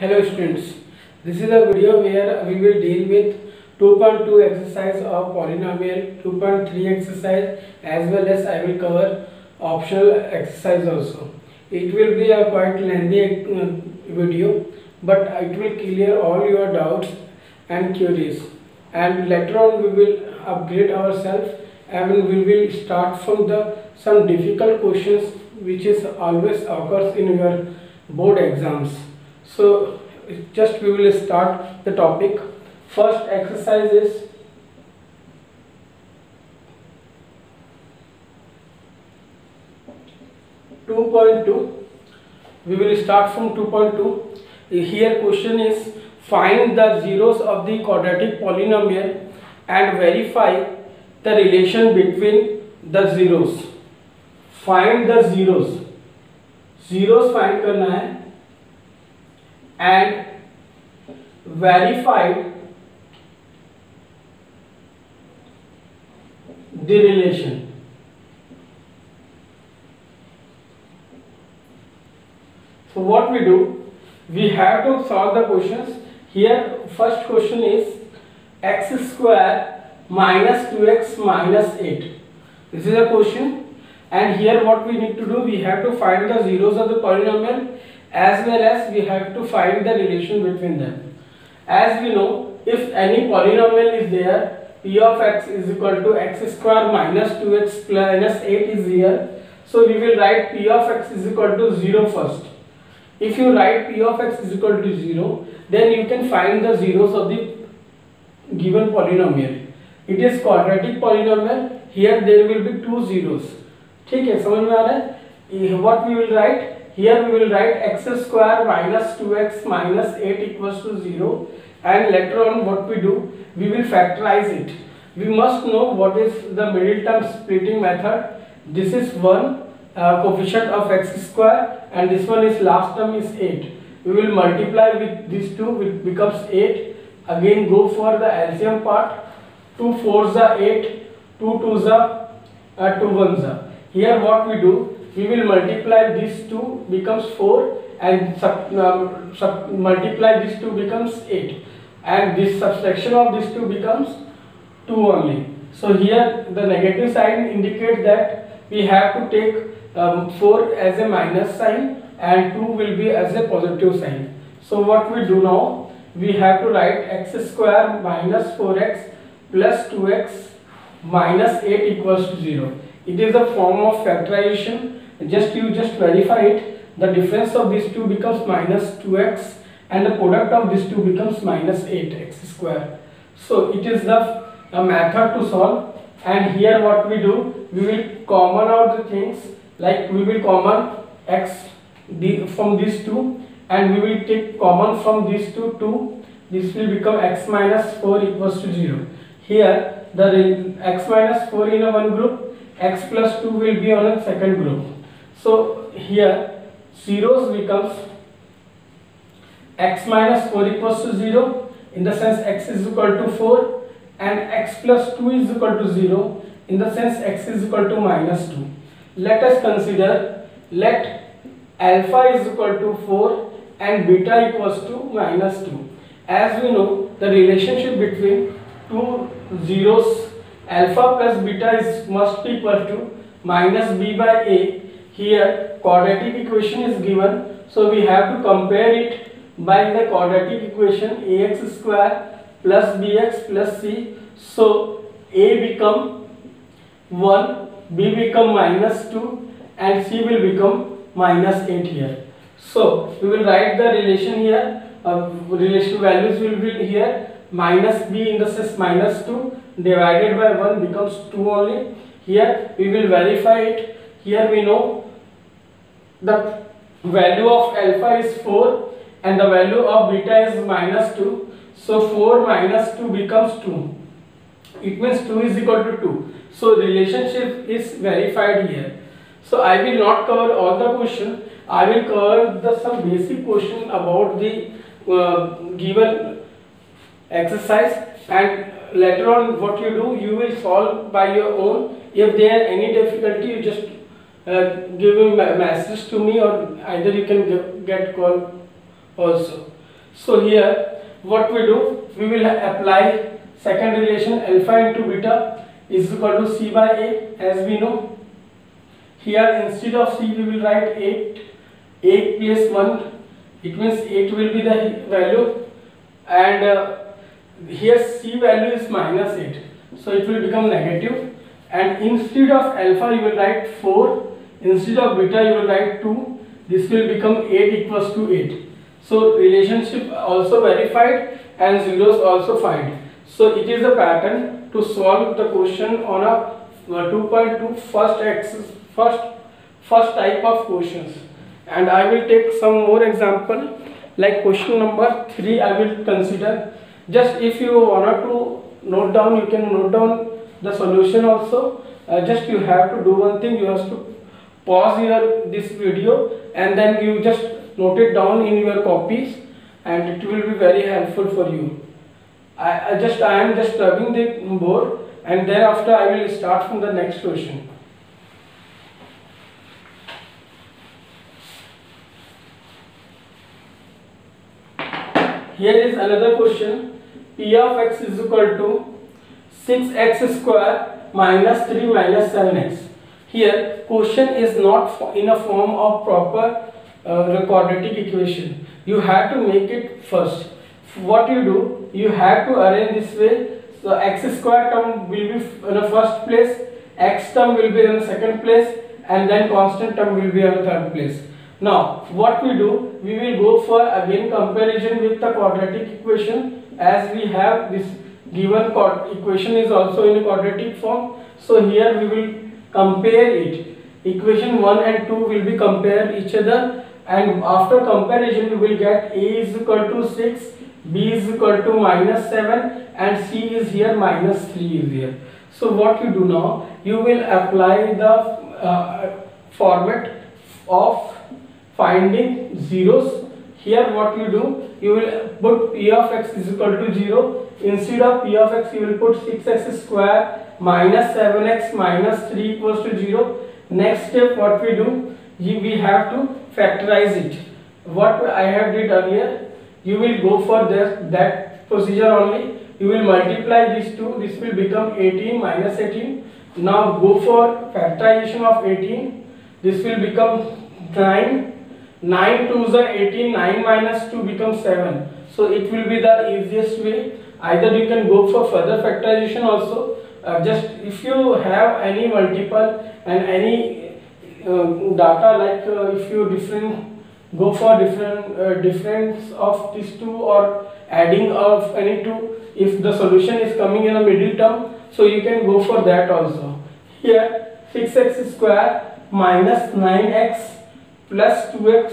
Hello students, this is a video where we will deal with 2.2 exercise of polynomial, 2.3 exercise, as well as I will cover optional exercise also. It will be a quite lengthy video, but it will clear all your doubts and queries, and later on we will upgrade ourselves and we will start from the some difficult questions which is always occurs in your board exams. So just we will start the topic. First exercise is we will start from 2.2. Here question is find the zeros of the quadratic polynomial and verify the relation between the zeros. Find the zeros. Zeros find करना है and verify the relation. So what we do, we have to solve the questions. Here first question is x square minus 2x minus 8. This is a question, and here what we need to do, we have to find the zeros of the polynomial as well as we have to find the relation between them. As we know, if any polynomial is there, p of x is equal to x square minus 2x minus 8 is here. So we will write p of x is equal to 0 first. If you write p of x is equal to 0, then you can find the zeros of the given polynomial. It is quadratic polynomial. Here there will be two zeros. ठीक है, समझ में आ रहा है? What we will write? Here we will write x square minus 2x minus 8 equals to 0, and later on what we do, we will factorize it. We must know what is the middle term splitting method. This is one coefficient of x square and this one is last term is 8. We will multiply with these two, which becomes 8. Again go for the LCM part. 2 4s are 8, 2 2s are 2 1s are. Here what we do, we will multiply these two becomes 4 and multiply these two becomes 8, and this subtraction of these two becomes 2 only. So here the negative sign indicates that we have to take 4 as a minus sign and 2 will be as a positive sign. So what we do now, we have to write x square minus 4x plus 2x minus 8 equals to 0. It is a form of factorization. You just verify it. The difference of these two becomes minus 2x and the product of these two becomes minus 8x square. So it is the method to solve, and here what we do, we will common out the things, like we will common x from these two and we will take common from these two 2. This will become x minus 4 equals to 0. Here the x minus 4 in a one group, x plus 2 will be on a second group. So here zeros becomes x minus 4 equals to 0, in the sense x is equal to 4, and x plus 2 is equal to 0, in the sense x is equal to minus 2. Let us consider, let alpha is equal to 4 and beta equals to minus 2. As we know, the relationship between two zeros, alpha plus beta must be equal to minus b by a. Here quadratic equation is given, so we have to compare it by the quadratic equation ax square plus bx plus c. So a become 1, b become minus 2 and c will become minus 8 here. So we will write the relation here. Relation values will be here. Minus b in the sense minus 2 divided by 1 becomes 2 only. Here we will verify it. Here we know the value of alpha is 4 and the value of beta is minus 2. So 4 minus 2 becomes 2. It means 2 is equal to 2. So relationship is verified here. So I will not cover all the question. I will cover some basic question about the given exercise, and later on what you do, you will solve by your own. If there any difficulty, you just give a message to me, or either you can get call also. So here what we do, we will apply second relation, alpha into beta is equal to c by a, as we know. Here instead of c we will write 8 plus 1, it means 8 will be the value, and here c value is minus 8, so it will become negative. And instead of alpha you will write 4, instead of beta you will write 2, this will become 8 equals to 8. So relationship also verified and zeros also find. So it is a pattern to solve the question on a 2.2 first type of questions. And I will take some more example, like question number 3 I will consider. Just if you wanted to note down, you can note down the solution also. Just you have to do one thing, you have to pause this video and then you just note it down in your copies, and it will be very helpful for you. I am just rubbing the board, and thereafter I will start from the next question. Here is another question. P of x is equal to 6x square minus 3 minus 7x. Here question is not in a form of proper quadratic equation. You have to make it first. What you do, you have to arrange this way. So x square term will be in the first place, x term will be in the second place, and then constant term will be in the third place. Now what we do, we will go for again comparison with the quadratic equation, as we have this given equation is also in a quadratic form. So here we will compare it. Equation 1 and 2 will be compared each other, and after comparison we will get a is equal to 6, b is equal to minus 7, and c is here minus 3 is here. So what you do now, you will apply the format of finding zeros. Here what you do, you will put p of x is equal to 0. Instead of p of x you will put 6x square minus 7x minus 3 equals to 0. Next step what we do, we have to factorize it. What I have did earlier, you will go for that procedure only. You will multiply these two, this will become 18 minus 18. Now go for factorization of 18, this will become 9. 9 2s are 18, 9 minus 2 becomes 7. So it will be the easiest way. Either you can go for further factorization also. Just if you have any multiple and any data, like if you go for difference of these two or adding of any two, if the solution is coming in a middle term, so you can go for that also. Here 6x square minus 9x plus 2x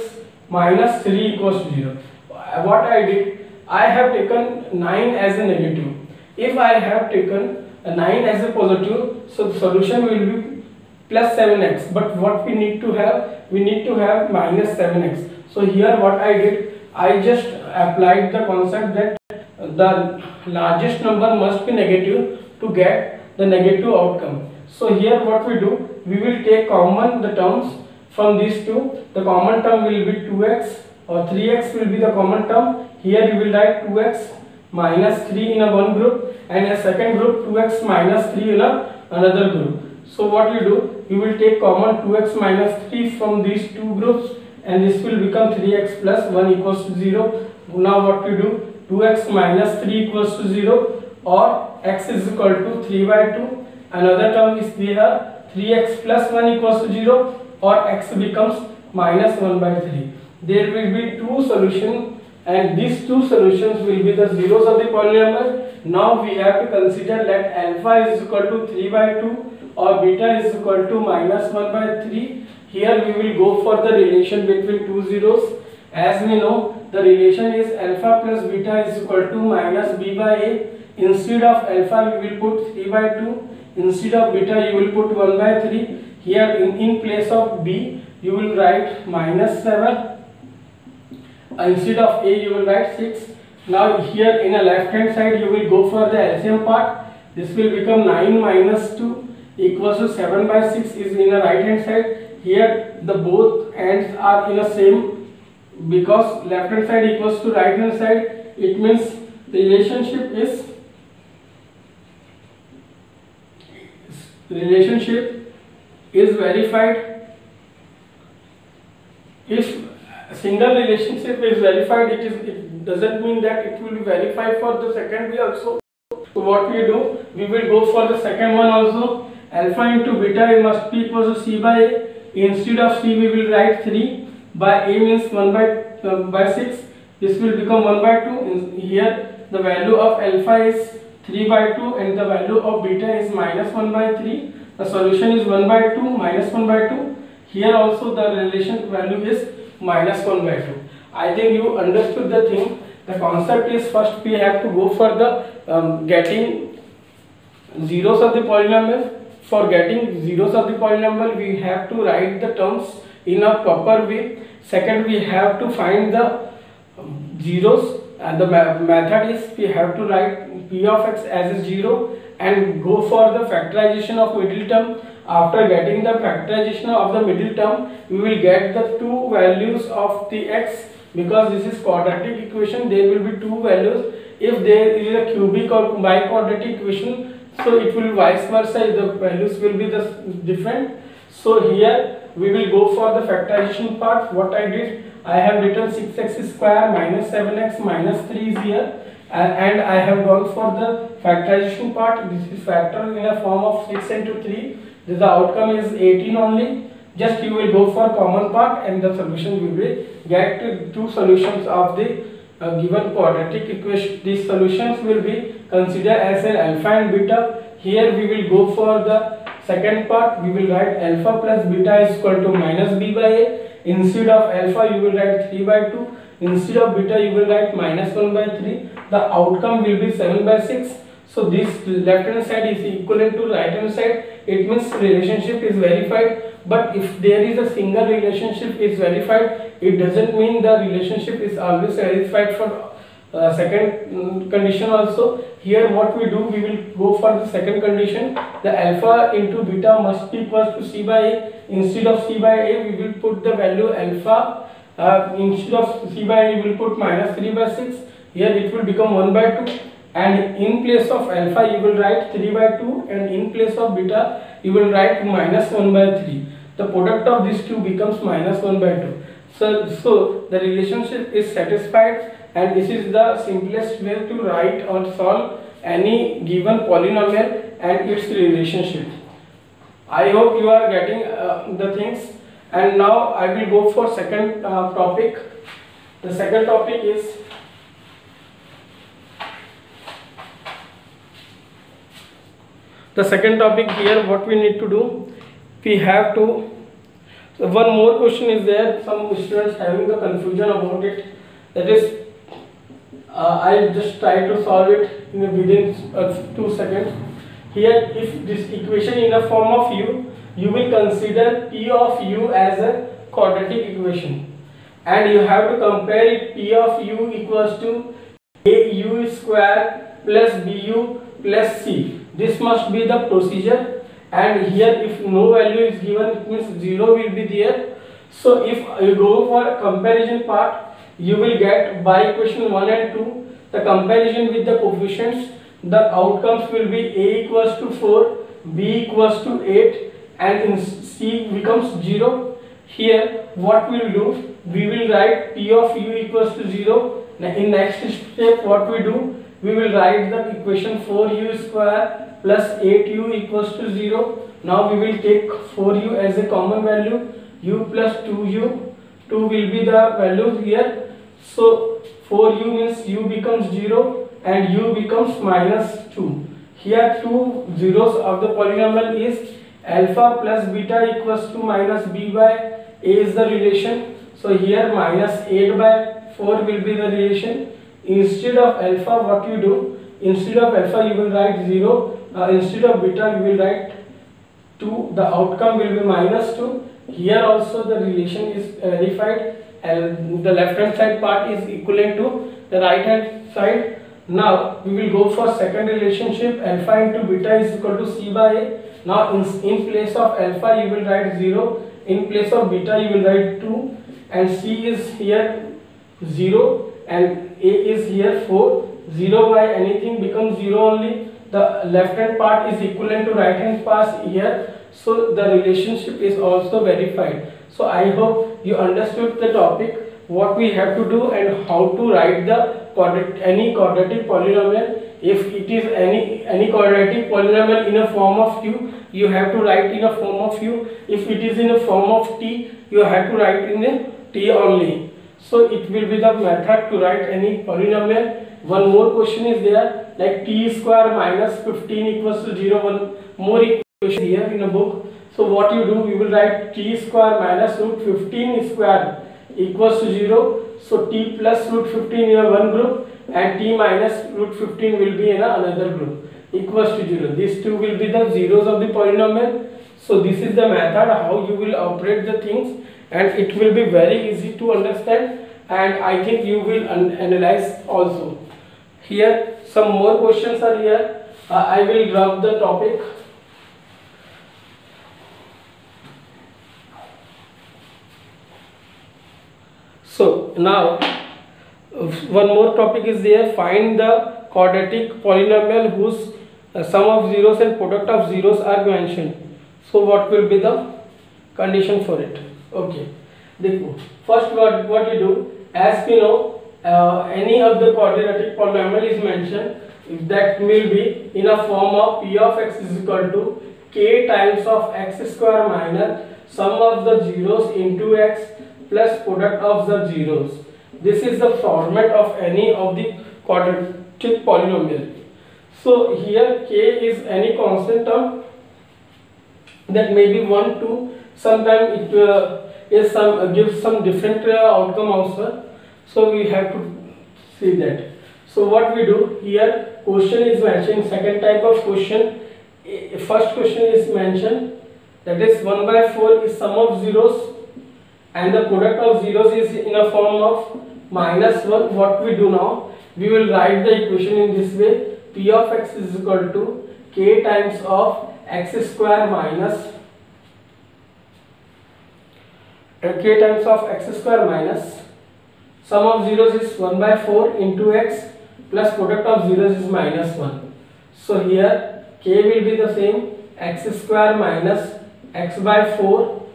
minus 3 equals to 0. What I did, I have taken 9 as a negative. If I have taken a 9 as a positive, so the solution will be plus 7x. But what we need to have, we need to have minus 7x. So here what I did, I just applied the concept that the largest number must be negative to get the negative outcome. So here what we do, we will take common the terms from these two. The common term will be 2x or 3x will be the common term. Here you will write 2x minus 3 in a one group, and a second group 2x minus 3 in another group. So what you do, you will take common 2x minus 3 from these two groups, and this will become 3x plus 1 equals to 0. Now what you do, 2x minus 3 equals to 0, or x is equal to 3 by 2. Another term is there, 3x plus 1 equals to 0, or x becomes minus 1 by 3. There will be two solutions, and these two solutions will be the zeros of the polynomial. Now we have to consider that alpha is equal to 3 by 2 or beta is equal to minus 1 by 3. Here we will go for the relation between two zeros. As we know, the relation is alpha plus beta is equal to minus b by a. Instead of alpha we will put 3 by 2. Instead of beta you will put 1 by 3. Here in place of b you will write minus 7. Instead of a you will write 6. Now here in a left hand side you will go for the LCM part. This will become 9 minus 2 equals to 7 by 6 is in the right hand side. Here the both ends are in the same because left hand side equals to right hand side, it means the relationship is verified. If single relationship is verified, it doesn't mean that it will be verified for the second way also. So what we do, we will go for the second one also. Alpha into beta must be equal to c by a. Instead of c we will write 3 by a means 1 by 6. This will become 1 by 2. Here the value of alpha is 3 by 2 and the value of beta is minus 1 by 3. The solution is 1 by 2 minus 1 by 2. Here also the relation value is minus 1 by 2. I think you understood the thing. The concept is, first we have to go for the getting zeros of the polynomial. For getting zeros of the polynomial, we have to write the terms in a proper way. Second, we have to find the zeros, and the method is we have to write p of x as a 0 and go for the factorization of middle term. After getting the factorization of the middle term, we will get the two values of the x. Because this is quadratic equation, there will be two values. If there is a cubic or biquadratic equation, so it will vice versa, the values will be the different. So here we will go for the factorization part. What I did, I have written 6x square minus 7x minus 3 is here, and I have gone for the factorization part. This is factored in a form of 6 into 3. The outcome is 18 only. Just you will go for common part and the solution will be get two solutions of the given quadratic equation. These solutions will be considered as an alpha and beta. Here we will go for the second part. We will write alpha plus beta is equal to minus b by a. Instead of alpha you will write 3 by 2. Instead of beta you will write minus 1 by 3. The outcome will be 7 by 6. So this left hand side is equivalent to right hand side. It means relationship is verified. But if there is a single relationship is verified, it doesn't mean the relationship is always verified for second condition also. Here what we do, we will go for the second condition. The alpha into beta must be equal to c by a. Instead of c by a, we will put the value alpha. Instead of c by a, we will put minus 3 by 6. Here it will become 1 by 2. And in place of alpha, you will write 3 by 2. And in place of beta, you will write minus 1 by 3. The product of these two becomes minus 1 by 2. So the relationship is satisfied, and this is the simplest way to write or solve any given polynomial and its relationship. I hope you are getting the things. And now I will go for second topic. The second topic is here. What we need to do, we have to, so one more question is there. Some students having the confusion about it. That is, I'll just try to solve it within 2 seconds. Here, if this equation in the form of u, you will consider p of u as a quadratic equation, and you have to compare it. P of u equals to au square plus bu plus c. This must be the procedure. And here if no value is given, it means 0 will be there. So if you go for comparison part, you will get by equation 1 and 2, the comparison with the coefficients, the outcomes will be a equals to 4, b equals to 8, and in c becomes 0. Here what we will do, we will write p of u equals to 0. Now in next step what we do, we will write the equation 4u square plus 8u equals to 0. Now we will take 4u as a common value, u plus 2u, 2 will be the value here. So 4u means u becomes 0 and u becomes minus 2. Here two zeros of the polynomial is alpha plus beta equals to minus b by a is the relation. So here minus 8 by 4 will be the relation. Instead of alpha, what you do, instead of alpha you will write 0. Instead of beta you will write 2. The outcome will be minus 2. Here also the relation is verified, and the left hand side part is equivalent to the right hand side. Now we will go for second relationship. Alpha into beta is equal to c by a. Now in place of alpha you will write 0. In place of beta you will write 2. and C is here 0 and A is here 4. 0 by anything becomes 0 only. The left hand part is equivalent to right hand part here, so the relationship is also verified. So I hope you understood the topic, what we have to do and how to write the any quadratic polynomial. If it is any quadratic polynomial in a form of q, you have to write in a form of u. If it is in a form of t, you have to write in a t only. So it will be the method to write any polynomial. One more question is there, like t square minus 15 equals to 0. One more equation here in a book. So what you do, you will write t square minus root 15 square equals to 0. So t plus root 15 in one group and t minus root 15 will be in another group, equals to 0. These two will be the zeros of the polynomial. So this is the method how you will operate the things, and it will be very easy to understand, and I think you will analyze also. Here some more questions are here. I will drop the topic. So now one more topic is there. Find the quadratic polynomial whose sum of zeros and product of zeros are mentioned. So what will be the condition for it? Okay, first what you do, as we know, any of the quadratic polynomial is mentioned, that will be in a form of p of x is equal to k times of x square minus sum of the zeros into x plus product of the zeros. This is the format of any of the quadratic polynomial. So here k is any constant term, that may be 1, 2, sometimes it gives some different outcome also. So we have to see that. So what we do here, question is mentioned, second type of question. First question is mentioned, that is 1 by 4 is sum of zeros and the product of zeros is in a form of minus 1. What we do now, we will write the equation in this way, p of x is equal to k times of x square minus k times of x square minus sum of zeros is 1 by 4 into x plus product of zeros is minus 1. So here k will be the same, x square minus x by 4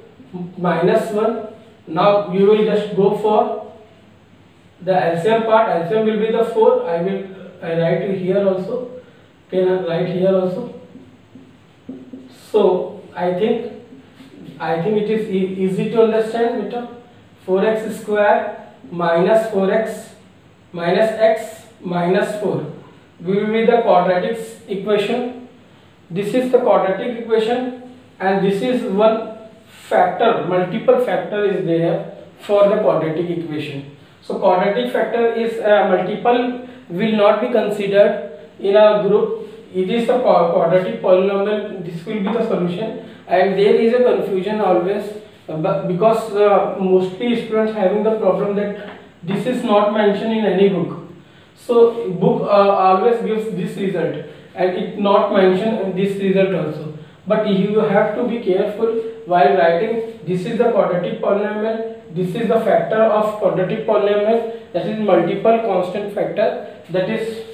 minus 1. Now we will just go for the LCM part. LCM will be the 4. I write it here also. Can I write here also? So I think it is easy to understand, beta. 4x square minus 4x minus x minus 4 will be the quadratic equation. This is the quadratic equation, and this is one factor, multiple factor is there for the quadratic equation. So quadratic factor is multiple will not be considered in a group. It is the quadratic polynomial. This will be the solution, and there is a confusion always because mostly students having the problem that this is not mentioned in any book. So book always gives this result and it not mention this result also. But you have to be careful while writing. This is the quadratic polynomial. This is the factor of quadratic polynomial. That is multiple constant factor. That is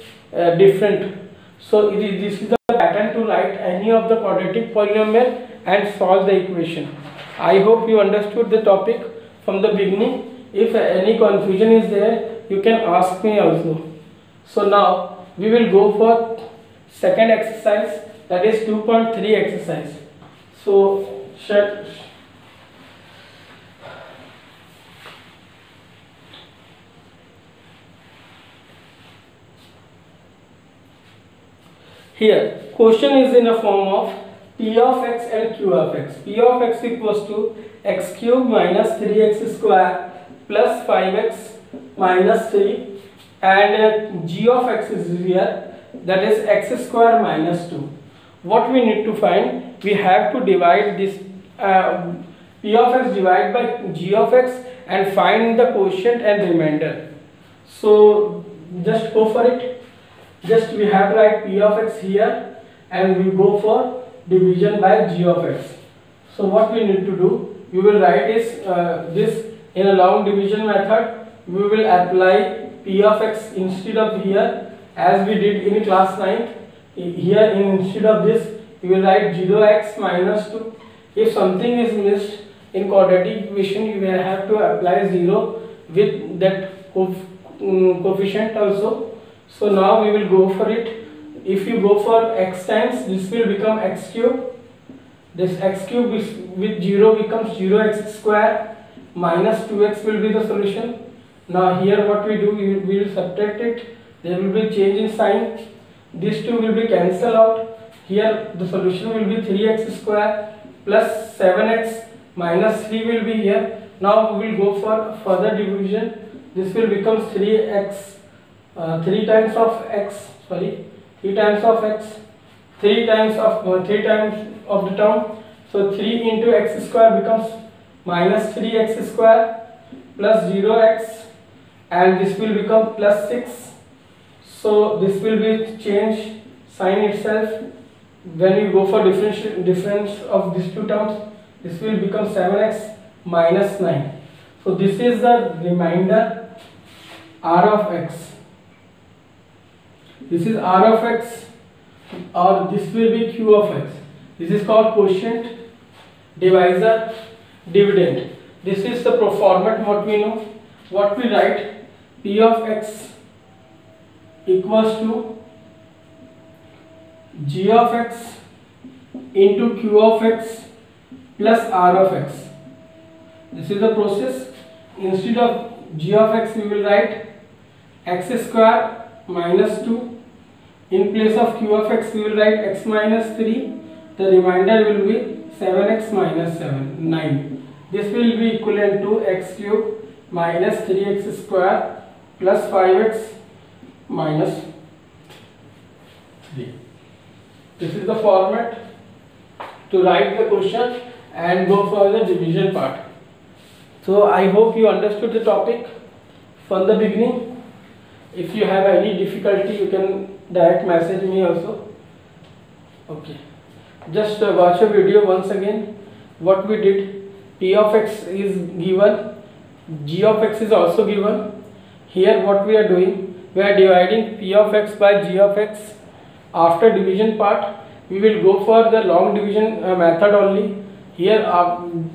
different. So this is the pattern to write any of the quadratic polynomial and solve the equation. I hope you understood the topic from the beginning. If any confusion is there, you can ask me also. So now we will go for second exercise, that is 2.3 exercise. So here question is in a form of p of x and q of x. P of x equals to x cube minus 3x square plus 5x minus 3, and g of x is here, that is x square minus 2. What we need to find? We have to divide this p of x divided by g of x and find the quotient and remainder. So just go for it. Just we have to write p of x here and we go for division by g of x. So what we need to do, we will write is this in a long division method, we will apply p of x instead of here as we did in class 9. Here instead of this we will write 0x minus 2. If something is missed in quadratic equation, you will have to apply 0 with that coefficient also. So now we will go for it. If you go for x times, this will become x cube. This x cube with 0 becomes 0x square minus 2x will be the solution. Now here what we do, we will subtract it. There will be change in sign. These two will be cancelled out. Here the solution will be 3x square plus 7x minus 3 will be here. Now we will go for further division. This will become 3x, 3 times of x, 3 times of x, 3 times of the term. So 3 into x square becomes minus 3x square plus 0x, and this will become plus 6. So this will be change sign itself. When you go for difference of these two terms, this will become 7x minus 9. So this is the remainder r of x. This is r of x, or this will be q of x. This is called quotient, divisor, dividend. This is the format what we know. What we write, p of x equals to g of x into q of x plus r of x. This is the process. Instead of g of x, we will write x square minus 2. In place of q of x, we will write x minus 3. The remainder will be 7x minus 9. This will be equivalent to x cube minus 3x square plus 5x minus 3. This is the format to write the question and go for the division part. So I hope you understood the topic from the beginning. If you have any difficulty, you can direct message me also. Okay, just watch a video once again. What we did, p of x is given, g of x is also given. Here what we are doing, we are dividing p of x by g of x. After division part, we will go for the long division method only. Here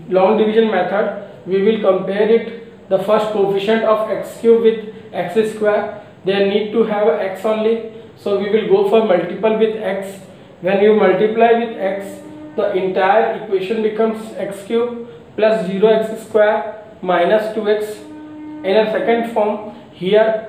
long division method, we will compare it, the first coefficient of x cube with x square. They need to have x only, so we will go for multiple with x. When you multiply with x, the entire equation becomes x cube plus 0x square minus 2x. In a second form, here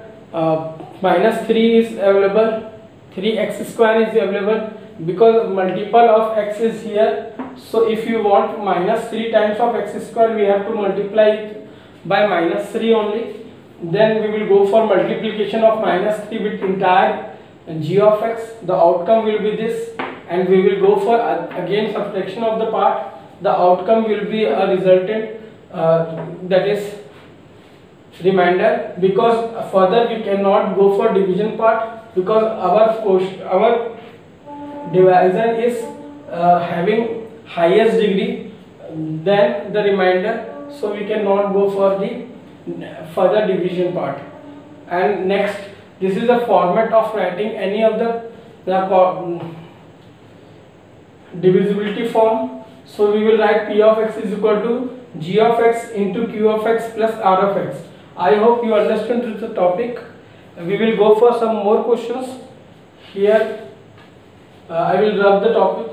minus 3 is available, 3x square is available because multiple of x is here. So if you want minus 3 times of x square, we have to multiply it by minus 3 only. Then we will go for multiplication of minus 3 with entire g of x. The outcome will be this, and we will go for again subtraction of the part. The outcome will be a resultant, that is remainder, because further we cannot go for division part because our divisor is having highest degree than the remainder, so we cannot go for the further division part. And next, this is the format of writing any of the divisibility form. So we will write p of x is equal to g of x into q of x plus r of x. I hope you understood the topic. We will go for some more questions. Here I will rub the topic.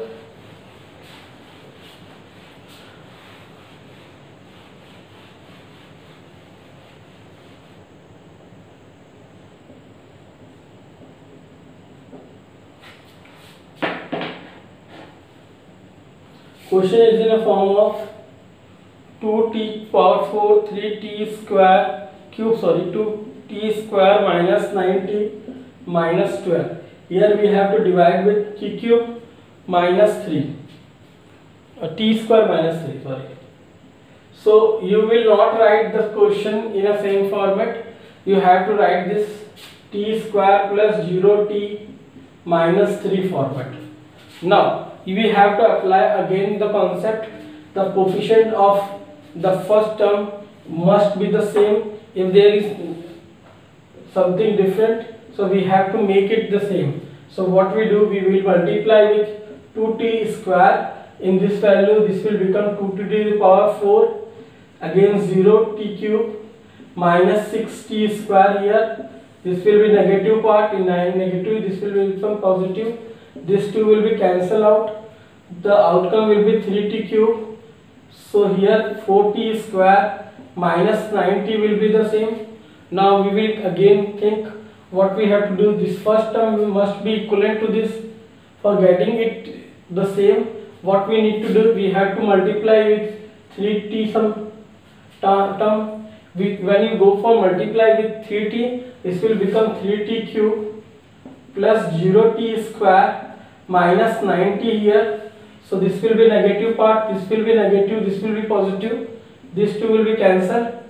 Question is in a form of 2t power 4 3t square cube, 2t square minus 9t minus 12. Here we have to divide with t cube minus 3, t square minus 3, So you will not write the question in a same format. You have to write this t square plus 0t minus 3 format. Now we have to apply again the concept, the coefficient of the first term must be the same. If there is something different, so we have to make it the same. So what we do, we will multiply with 2t square. In this value, this will become 2 to the power 4, again 0 t cube minus 6t square here. This will be negative part, in negative this will become positive. This 2 will be cancelled out. The outcome will be 3t cube. So here 4t square minus 9t will be the same. Now we will again think what we have to do. This first term must be equivalent to this. For getting it the same, what we need to do, we have to multiply with 3t some term. When you go for multiply with 3t, this will become 3t cube plus 0t square minus 9t here. So this will be negative part, this will be negative, this will be positive, this 2 will be cancelled.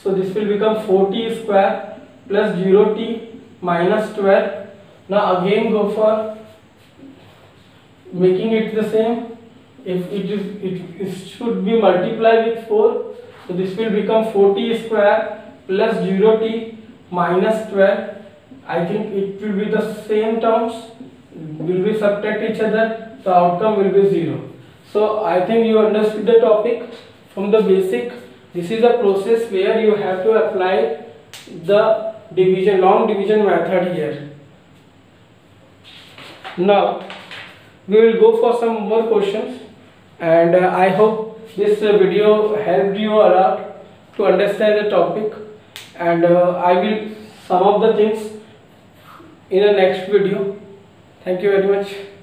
So this will become 4t square plus 0t minus 12. Now again go for making it the same. If it should be multiplied with 4, so this will become 4t square plus 0t minus 12. I think it will be the same terms, will be subtract each other, the outcome will be 0. So I think you understood the topic from the basic. This is a process where you have to apply the division, long division method here. Now we will go for some more questions, and I hope this video helped you a lot to understand the topic, and I will sum up the things in the next video. Thank you very much.